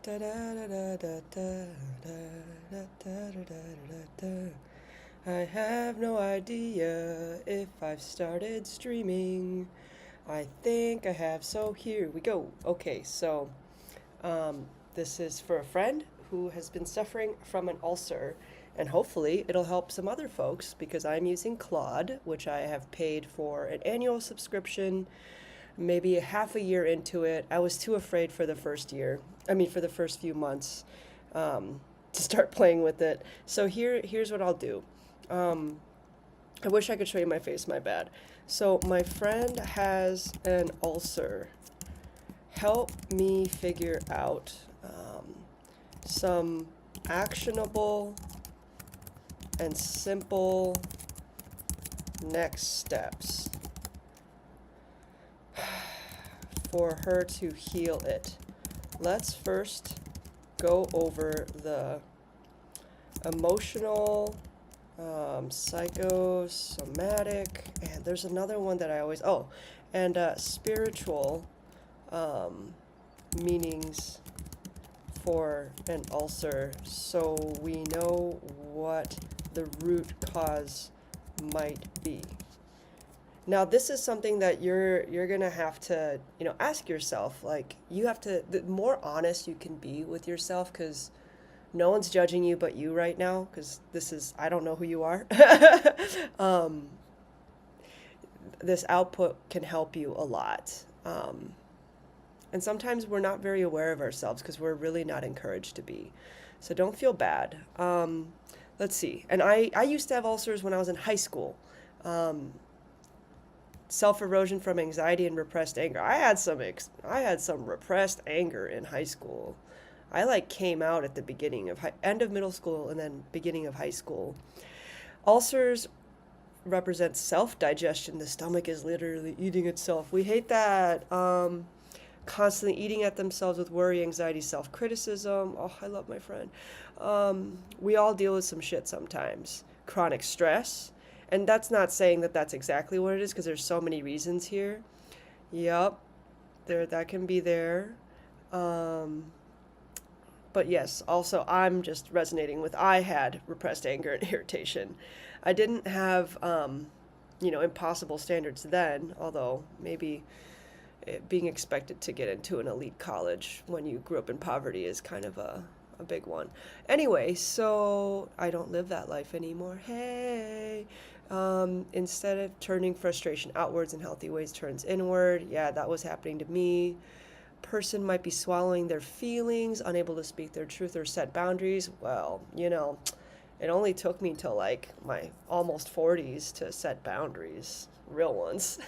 I have no idea if I've started streaming. I think I have, so here we go. Okay, so this is for a friend who has been suffering from an ulcer, and hopefully it'll help some other folks because I'm using Claude, which I have paid for an annual subscription, maybe a half a year into it. I was too afraid for the first year, for the first few months, to start playing with it. So here's what I'll do. I wish I could show you my face, my bad. So my friend has an ulcer. Help me figure out some actionable and simple next steps for her to heal it. Let's first go over the emotional, psychosomatic, and there's another one that I always, and spiritual meanings for an ulcer, so we know what the root cause might be. Now, this is something that you're gonna have to, ask yourself. Like, you have to, the more honest you can be with yourself, because no one's judging you but you right now, because I don't know who you are. This output can help you a lot. And sometimes we're not very aware of ourselves because we're really not encouraged to be. So don't feel bad. Let's see. And I used to have ulcers when I was in high school. Self-erosion from anxiety and repressed anger. I had some repressed anger in high school. I came out at the beginning of end of middle school and then beginning of high school. Ulcers represent self-digestion. The stomach is literally eating itself. We hate that. Constantly eating at themselves with worry, anxiety, self-criticism. Oh, I love my friend. We all deal with some shit sometimes. Chronic stress. And that's not saying that that's exactly what it is, because there's so many reasons here. Yep, that can be there. But yes, also I'm just resonating with, I had repressed anger and irritation. I didn't have, impossible standards then, although maybe being expected to get into an elite college when you grew up in poverty is kind of a big one. Anyway, so I don't live that life anymore. Hey. Instead of turning frustration outwards in healthy ways, turns inward. Yeah, that was happening to me. Person might be swallowing their feelings, unable to speak their truth or set boundaries. Well, it only took me till my almost 40s to set boundaries, real ones.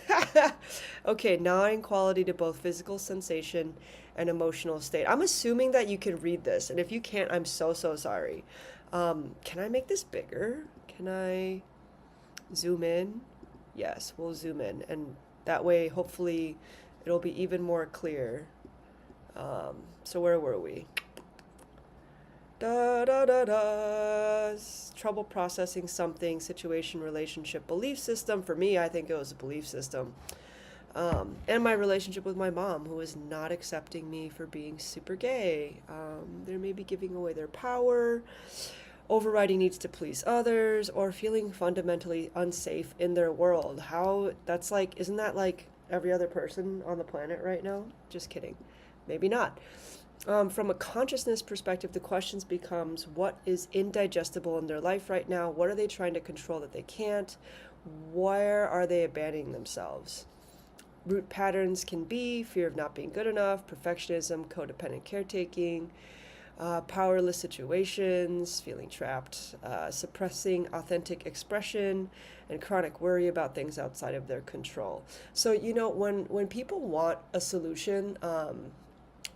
Okay, gnawing quality to both physical sensation and emotional state. I'm assuming that you can read this, and if you can't, I'm so sorry. Can I make this bigger? Can I zoom in? Yes, we'll zoom in, and that way, hopefully, it'll be even more clear. So where were we? Trouble processing something, situation, relationship, belief system. For me, I think it was a belief system. And my relationship with my mom, who is not accepting me for being super gay. They're maybe giving away their power, overriding needs to please others, or feeling fundamentally unsafe in their world. Isn't that like every other person on the planet right now? Just kidding. Maybe not. From a consciousness perspective, the questions becomes, what is indigestible in their life right now? What are they trying to control that they can't? Where are they abandoning themselves? Root patterns can be fear of not being good enough, perfectionism, codependent caretaking, powerless situations, feeling trapped, suppressing authentic expression, and chronic worry about things outside of their control. So, when people want a solution,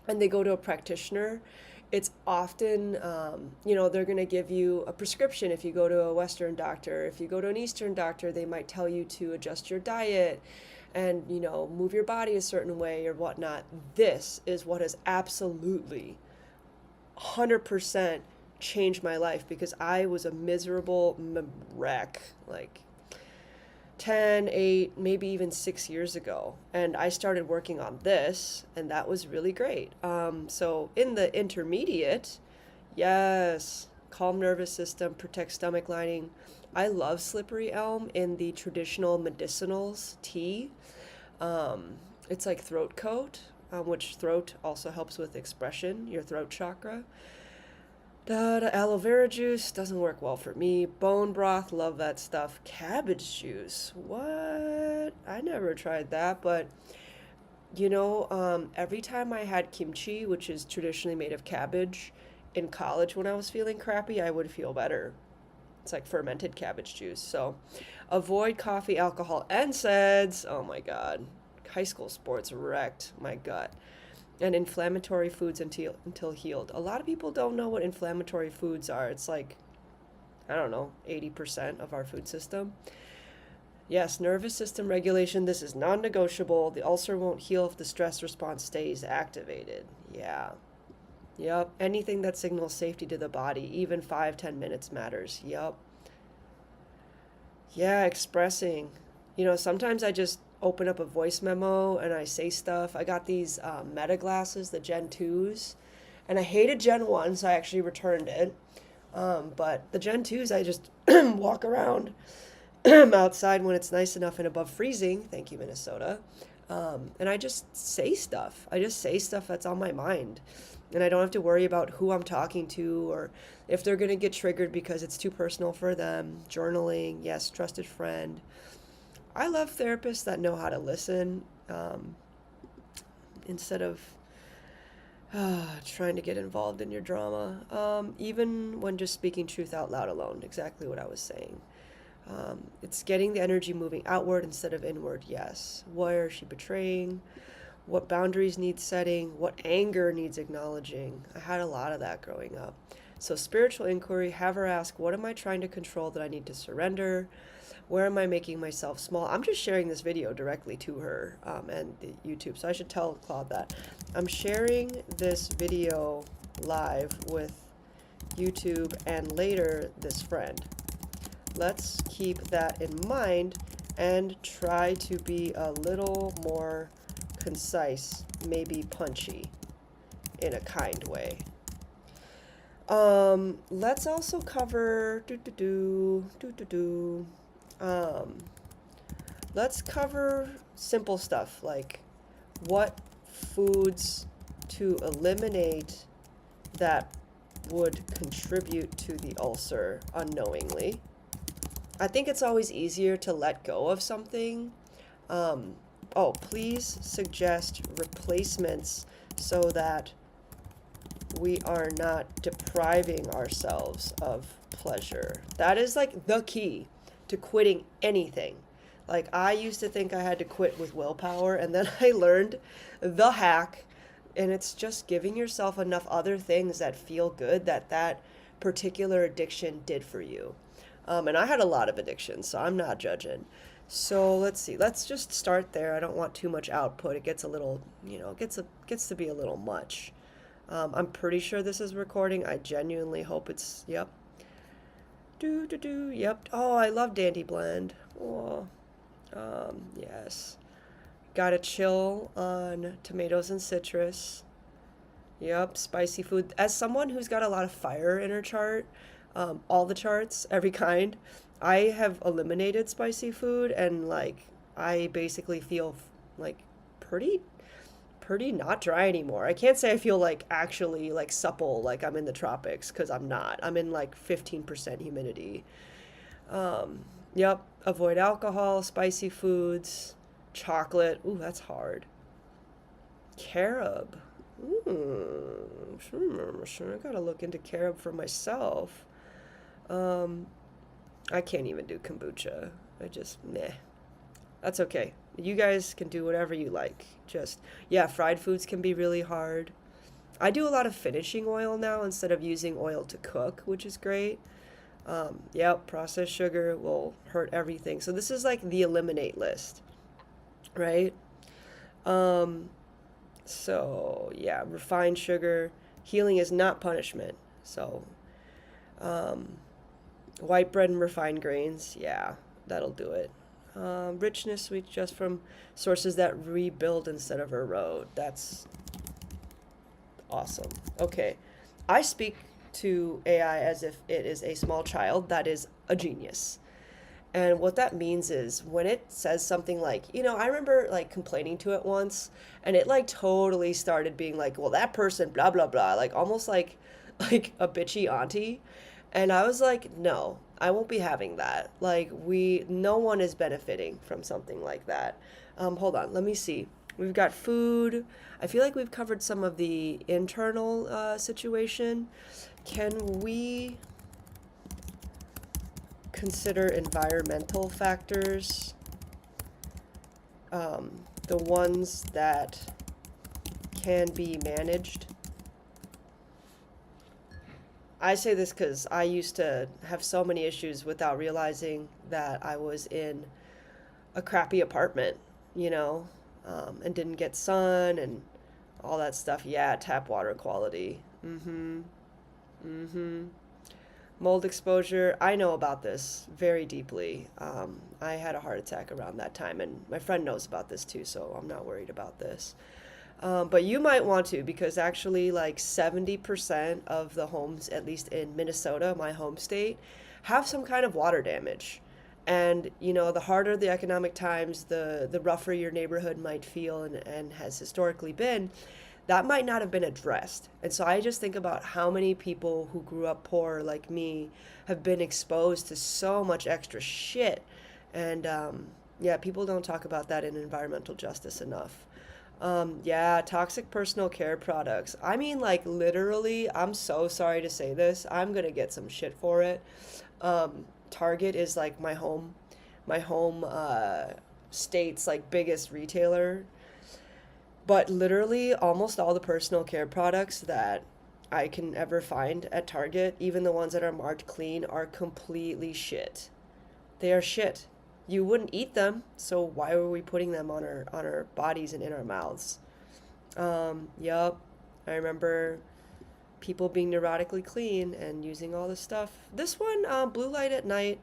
and they go to a practitioner, it's often, they're going to give you a prescription if you go to a Western doctor. If you go to an Eastern doctor, they might tell you to adjust your diet and, move your body a certain way or whatnot. This is what has absolutely 100% changed my life, because I was a miserable wreck. 10, 8, maybe even 6 years ago. And I started working on this, and that was really great. So in the intermediate, yes, calm nervous system, protect stomach lining. I love slippery elm in the traditional medicinals tea. Um, it's like throat coat, which throat also helps with expression, your throat chakra. The aloe vera juice doesn't work well for me. Bone broth, love that stuff. Cabbage juice, what? I never tried that, but every time I had kimchi, which is traditionally made of cabbage, in college when I was feeling crappy, I would feel better. It's like fermented cabbage juice. So avoid coffee, alcohol, and NSAIDs. Oh my God. High school sports wrecked my gut. And inflammatory foods until healed. A lot of people don't know what inflammatory foods are. It's like, I don't know, 80% of our food system. Yes, nervous system regulation. This is non negotiable. The ulcer won't heal if the stress response stays activated. Yeah. Yep. Anything that signals safety to the body, even 5-10 minutes matters. Yep. Yeah, expressing. Sometimes I just open up a voice memo and I say stuff. I got these Meta glasses, the Gen 2s, and I hated Gen 1, so I actually returned it. But the Gen 2s, I just walk around outside when it's nice enough and above freezing. Thank you, Minnesota. And I just say stuff. I just say stuff that's on my mind. And I don't have to worry about who I'm talking to or if they're going to get triggered because it's too personal for them. Journaling, yes, trusted friend. I love therapists that know how to listen instead of trying to get involved in your drama. Even when just speaking truth out loud alone, exactly what I was saying. It's getting the energy moving outward instead of inward, yes. Where is she betraying? What boundaries need setting? What anger needs acknowledging? I had a lot of that growing up. So spiritual inquiry, have her ask, what am I trying to control that I need to surrender? Where am I making myself small? I'm just sharing this video directly to her and the YouTube. So I should tell Claude that. I'm sharing this video live with YouTube and later this friend. Let's keep that in mind and try to be a little more concise, maybe punchy in a kind way. Let's also cover let's cover simple stuff like what foods to eliminate that would contribute to the ulcer unknowingly. I think it's always easier to let go of something. Please suggest replacements so that we are not depriving ourselves of pleasure. That is like the key to quitting anything. Like I used to think I had to quit with willpower, and then I learned the hack, and it's just giving yourself enough other things that feel good that particular addiction did for you. And I had a lot of addictions, so I'm not judging. So let's see. Let's just start there. I don't want too much output. It gets a little, gets to be a little much. I'm pretty sure this is recording. I genuinely hope it's, yep. Yep. Oh, I love Dandy Blend. Oh, yes. Gotta chill on tomatoes and citrus. Yep, spicy food. As someone who's got a lot of fire in her chart, all the charts, every kind, I have eliminated spicy food and like I basically feel like pretty not dry anymore. I can't say I feel like actually like supple like I'm in the tropics because I'm not. I'm in like 15% humidity. Yep, avoid alcohol, spicy foods, chocolate. Ooh, that's hard. Carob. Sure, I gotta look into carob for myself. I can't even do kombucha. I just, meh. That's okay. You guys can do whatever you like. Just, yeah, fried foods can be really hard. I do a lot of finishing oil now instead of using oil to cook, which is great. Yep, processed sugar will hurt everything. So this is like the eliminate list, right? So yeah, refined sugar. Healing is not punishment. So, white bread and refined grains, yeah, that'll do it. Richness we just from sources that rebuild instead of erode. That's awesome. Okay. I speak to AI as if it is a small child that is a genius. And what that means is when it says something like, I remember like complaining to it once and it like totally started being like, well, that person, blah, blah, blah, like almost like, like a bitchy auntie. And I was like, no, I won't be having that. Like no one is benefiting from something like that. Hold on, let me see. We've got food. I feel like we've covered some of the internal situation. Can we consider environmental factors, the ones that can be managed? I say this because I used to have so many issues without realizing that I was in a crappy apartment, and didn't get sun and all that stuff. Yeah, tap water quality. Mm-hmm. Mm-hmm. Mold exposure, I know about this very deeply. I had a heart attack around that time, and my friend knows about this too, so I'm not worried about this. But you might want to, because actually, like 70% of the homes, at least in Minnesota, my home state, have some kind of water damage. And, the harder the economic times, the rougher your neighborhood might feel and has historically been, that might not have been addressed. And so I just think about how many people who grew up poor like me have been exposed to so much extra shit. And yeah, people don't talk about that in environmental justice enough. Yeah, toxic personal care products. I mean, like, literally, I'm so sorry to say this. I'm gonna get some shit for it. Target is like my home state's like biggest retailer, but literally, almost all the personal care products that I can ever find at Target, even the ones that are marked clean, are completely shit. They are shit. You wouldn't eat them, so why were we putting them on our bodies and in our mouths? Yup. I remember people being neurotically clean and using all this stuff. This one, blue light at night.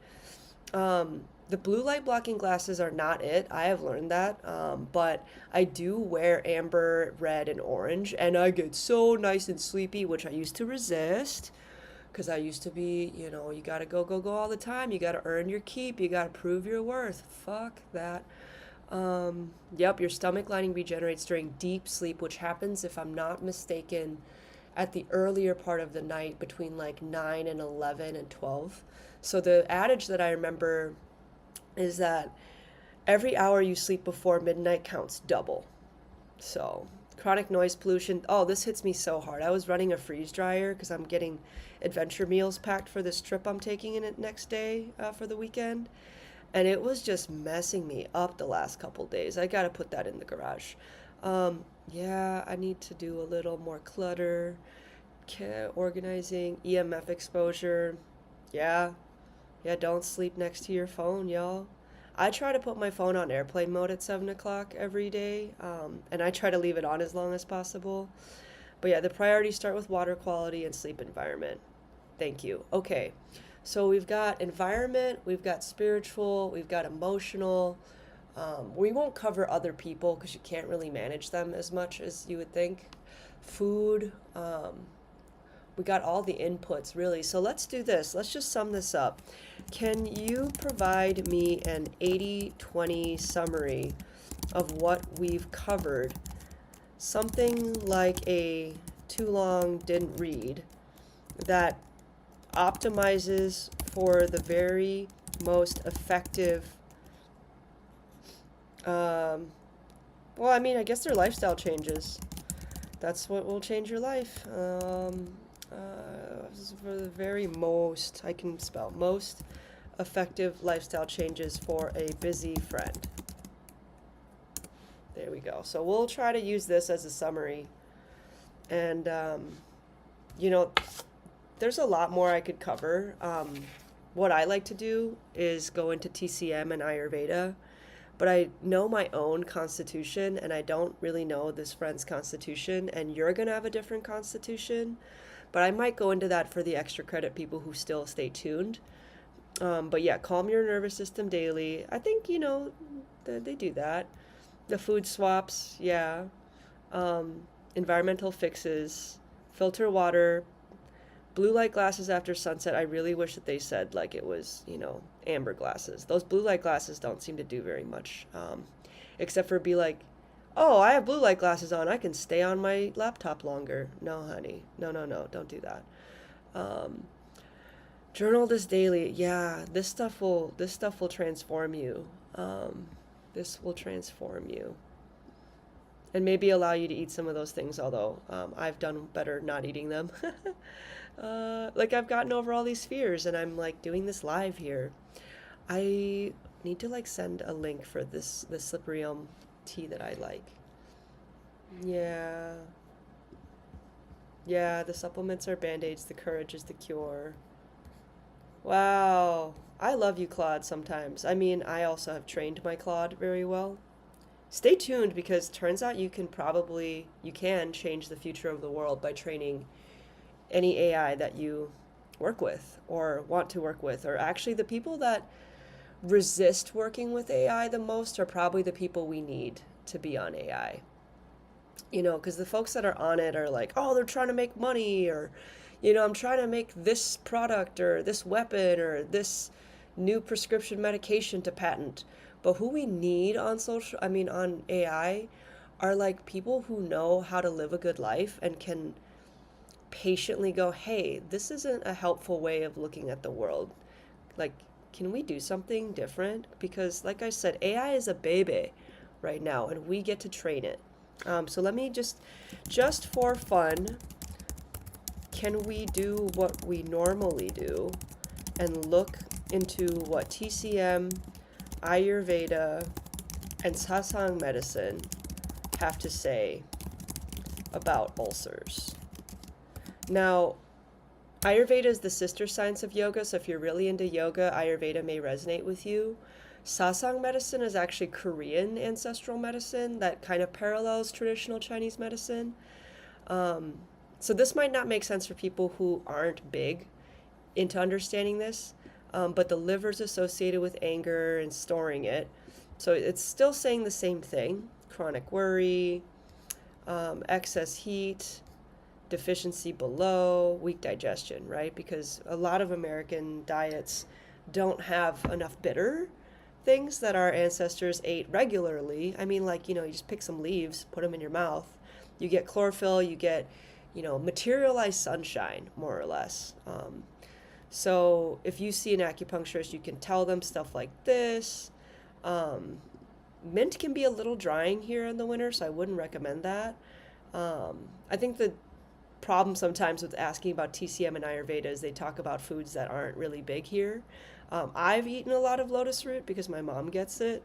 The blue light blocking glasses are not it. I have learned that. But I do wear amber, red, and orange, and I get so nice and sleepy, which I used to resist because I used to be, you gotta go, go, go all the time. You gotta earn your keep. You gotta prove your worth. Fuck that. Yep, your stomach lining regenerates during deep sleep, which happens, if I'm not mistaken, at the earlier part of the night between like 9 and 11 and 12. So the adage that I remember is that every hour you sleep before midnight counts double. So, chronic noise pollution. Oh, this hits me so hard. I was running a freeze dryer because I'm getting adventure meals packed for this trip I'm taking in it next day for the weekend. And it was just messing me up the last couple days. I gotta put that in the garage. Yeah, I need to do a little more clutter, organizing, EMF exposure. Yeah, yeah, don't sleep next to your phone, y'all. I try to put my phone on airplane mode at 7 o'clock every day, and I try to leave it on as long as possible. But yeah, the priorities start with water quality and sleep environment. Thank you. Okay, so we've got environment, we've got spiritual, we've got emotional. We won't cover other people because you can't really manage them as much as you would think. Food, we got all the inputs really. So let's do this. Let's just sum this up. Can you provide me an 80-20 summary of what we've covered? Something like a too long didn't read that optimizes for the very most effective, well, I mean, I guess they're lifestyle changes. That's what will change your life. For the very most, I can spell, most effective lifestyle changes for a busy friend. There we go. So we'll try to use this as a summary. And, there's a lot more I could cover. What I like to do is go into TCM and Ayurveda, but I know my own constitution and I don't really know this friend's constitution, and you're going to have a different constitution. But I might go into that for the extra credit people who still stay tuned. But yeah, calm your nervous system daily. I think, they do that. The food swaps, yeah. Environmental fixes, filter water, blue light glasses after sunset. I really wish that they said like it was, amber glasses. Those blue light glasses don't seem to do very much, except for be like, oh, I have blue light glasses on. I can stay on my laptop longer. No, honey. No, no, no. Don't do that. Um, Journal this daily. Yeah, this stuff will transform you. Um, this will transform you. And maybe allow you to eat some of those things, although I've done better not eating them. Like I've gotten over all these fears and I'm like doing this live here. I need to like send a link for this slippery elm tea that I like. Yeah. Yeah, the supplements are band-aids, the courage is the cure. Wow. I love you, Claude, sometimes. I mean, I also have trained my Claude very well. Stay tuned because turns out you can change the future of the world by training any AI that you work with or want to work with. Or actually, the people that resist working with AI the most are probably the people we need to be on AI. Because the folks that are on it are like, oh, they're trying to make money, or, I'm trying to make this product or this weapon or this new prescription medication to patent. But who we need on AI are like people who know how to live a good life and can patiently go, hey, this isn't a helpful way of looking at the world. Like, can we do something different? Because, like I said, AI is a baby right now, and we get to train it. So let me just for fun, can we do what we normally do and look into what TCM, Ayurveda, and Sasang medicine have to say about ulcers? Now, Ayurveda is the sister science of yoga, so if you're really into yoga, Ayurveda may resonate with you. Sasang medicine is actually Korean ancestral medicine that kind of parallels traditional Chinese medicine. Um, so this might not make sense for people who aren't big into understanding this, but the liver's associated with anger and storing it. So it's still saying the same thing: chronic worry, excess heat, deficiency below, weak digestion, right? Because a lot of American diets don't have enough bitter things that our ancestors ate regularly. I mean, like, you just pick some leaves, put them in your mouth. You get chlorophyll, you get, materialized sunshine, more or less. So if you see an acupuncturist, you can tell them stuff like this. Um, Mint can be a little drying here in the winter, so I wouldn't recommend that. I think the problem sometimes with asking about TCM and Ayurveda is they talk about foods that aren't really big here. I've eaten a lot of lotus root because my mom gets it.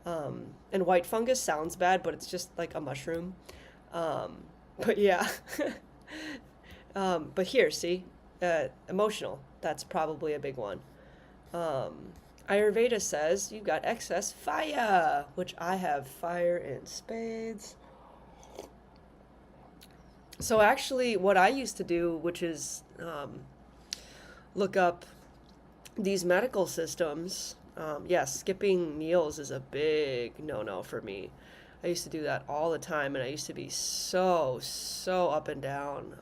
And white fungus sounds bad, but it's just like a mushroom. But yeah. But here, see, emotional. That's probably a big one. Um, Ayurveda says you've got excess fire, which I have fire in spades. So actually, what I used to do, which is look up these medical systems. Yes, skipping meals is a big no-no for me. I used to do that all the time, and I used to be so up and down.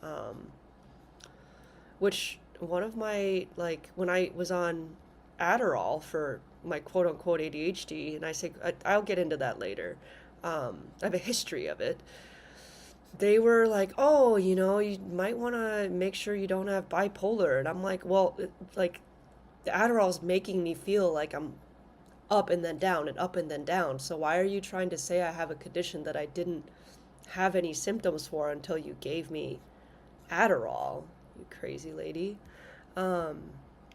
Which one of my, like, when I was on Adderall for my quote unquote ADHD, and I'll get into that later. I have a history of it. They were like, oh, you might want to make sure you don't have bipolar. And I'm like, well, like, the Adderall's making me feel like I'm up and then down and up and then down. So why are you trying to say I have a condition that I didn't have any symptoms for until you gave me Adderall, you crazy lady? Um,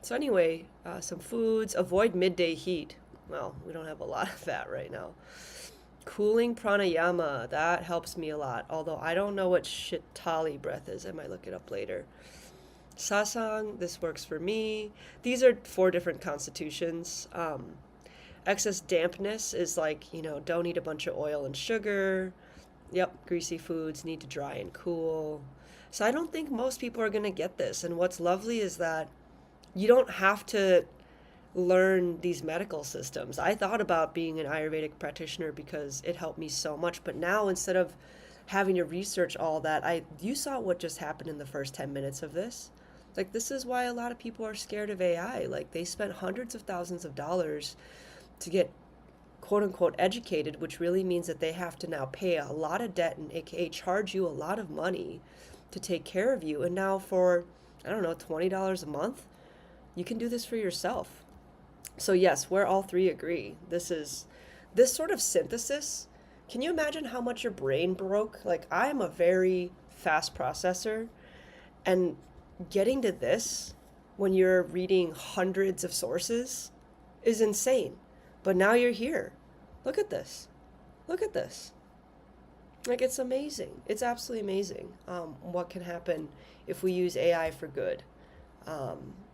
so anyway, some foods, avoid midday heat. Well, we don't have a lot of that right now. Cooling pranayama, that helps me a lot. Although I don't know what Shitali breath is. I might look it up later. Sasang, this works for me. These are 4 different constitutions. Excess dampness is like, don't eat a bunch of oil and sugar. Yep, greasy foods need to dry and cool. So I don't think most people are going to get this. And what's lovely is that you don't have to learn these medical systems. I thought about being an Ayurvedic practitioner because it helped me so much, but now instead of having to research all that, I you saw what just happened in the first 10 minutes of this. Like this is why a lot of people are scared of AI. Like they spent hundreds of thousands of dollars to get quote unquote educated, which really means that they have to now pay a lot of debt and aka charge you a lot of money to take care of you. And now for, I don't know, $20 a month, you can do this for yourself. So yes, we're all three agree. This sort of synthesis. Can you imagine how much your brain broke? Like I am a very fast processor, and getting to this when you're reading hundreds of sources is insane. But now you're here. Look at this. Look at this. Like it's amazing. It's absolutely amazing what can happen if we use AI for good.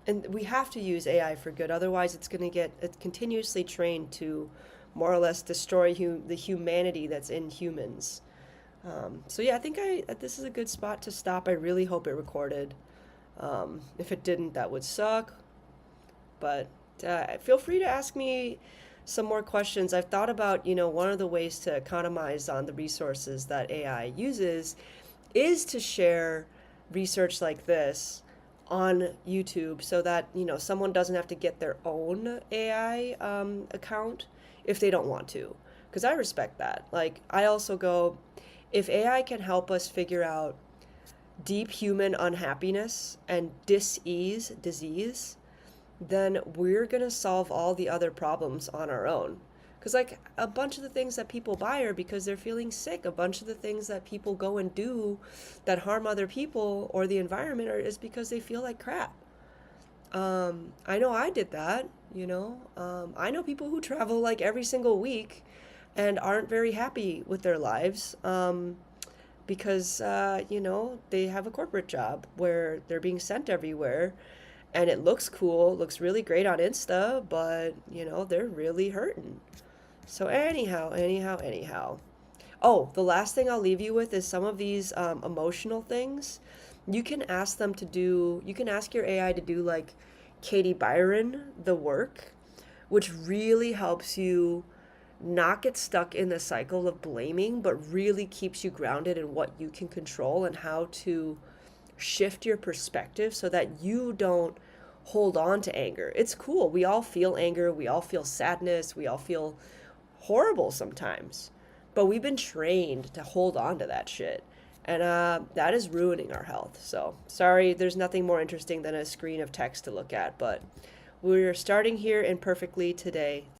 And we have to use AI for good. Otherwise, it's going to get continuously trained to more or less destroy the humanity that's in humans. So yeah, I think this is a good spot to stop. I really hope it recorded. If it didn't, that would suck. But feel free to ask me some more questions. I've thought about, one of the ways to economize on the resources that AI uses is to share research like this on YouTube so that, someone doesn't have to get their own AI account if they don't want to. Because I respect that. Like, I also go, if AI can help us figure out deep human unhappiness and disease, then we're going to solve all the other problems on our own. Because, like, a bunch of the things that people buy are because they're feeling sick. A bunch of the things that people go and do that harm other people or the environment is because they feel like crap. I know I did that, I know people who travel like every single week and aren't very happy with their lives because, they have a corporate job where they're being sent everywhere. And it looks cool, looks really great on Insta, but, they're really hurting. So anyhow. Oh, the last thing I'll leave you with is some of these emotional things. You can ask your AI to do like Katie Byron, the work, which really helps you not get stuck in the cycle of blaming, but really keeps you grounded in what you can control and how to shift your perspective so that you don't hold on to anger. It's cool. We all feel anger. We all feel sadness. We all feel horrible sometimes. But we've been trained to hold on to that shit. And that is ruining our health. So sorry, there's nothing more interesting than a screen of text to look at. But we're starting here imperfectly today.